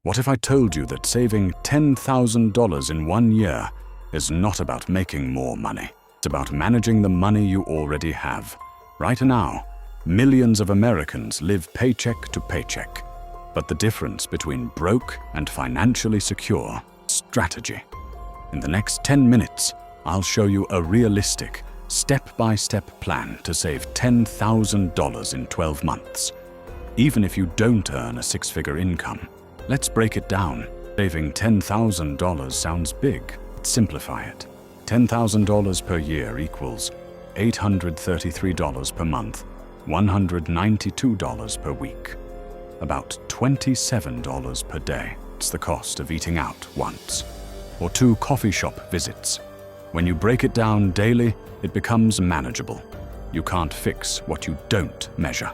What if I told you that saving $10,000 in 1 year is not about making more money? It's about managing the money you already have. Right now, millions of Americans live paycheck to paycheck. But the difference between broke and financially secure is strategy. In the next 10 minutes, I'll show you a realistic, step-by-step plan to save $10,000 in 12 months. Even if you don't earn a six-figure income, let's break it down. Saving $10,000 sounds big. Let's simplify it. $10,000 per year equals $833 per month, $192 per week. About $27 per day. It's the cost of eating out once, or 2 coffee shop visits. When you break it down daily, it becomes manageable. You can't fix what you don't measure.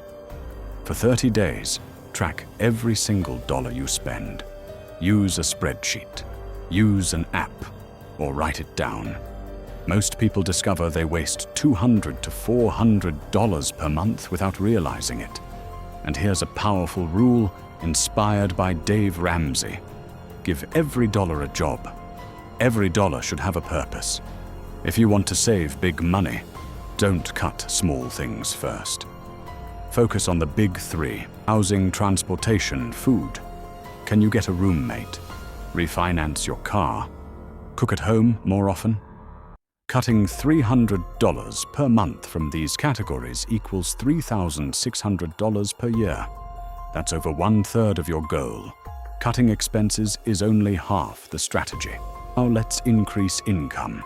For 30 days, track every single dollar you spend. Use a spreadsheet, use an app, or write it down. Most people discover they waste $200 to $400 per month without realizing it. And here's a powerful rule inspired by Dave Ramsey. Give every dollar a job. Every dollar should have a purpose. If you want to save big money, don't cut small things first. Focus on the big 3: housing, transportation, food. Can you get a roommate? Refinance your car? Cook at home more often? Cutting $300 per month from these categories equals $3,600 per year. That's over 1/3 of your goal. Cutting expenses is only half the strategy. Now let's increase income.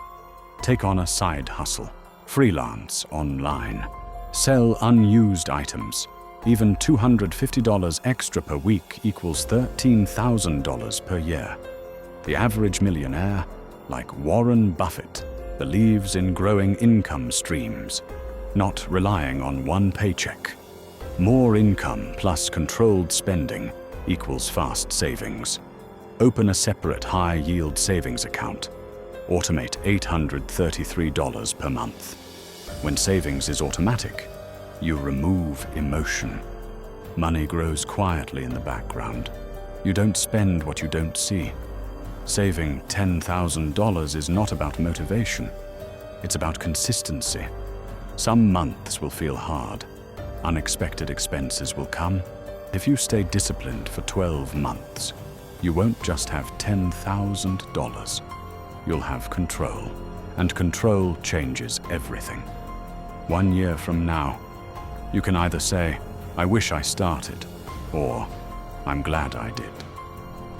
Take on a side hustle. Freelance online. Sell unused items. Even $250 extra per week equals $13,000 per year. The average millionaire, like Warren Buffett, believes in growing income streams, not relying on one paycheck. More income plus controlled spending equals fast savings. Open a separate high-yield savings account. Automate $833 per month. When savings is automatic, you remove emotion. Money grows quietly in the background. You don't spend what you don't see. Saving $10,000 is not about motivation. It's about consistency. Some months will feel hard. Unexpected expenses will come. If you stay disciplined for 12 months, you won't just have $10,000. You'll have control. And control changes everything. 1 year from now, you can either say, "I wish I started," or "I'm glad I did."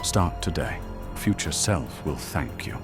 Start today. Future self will thank you.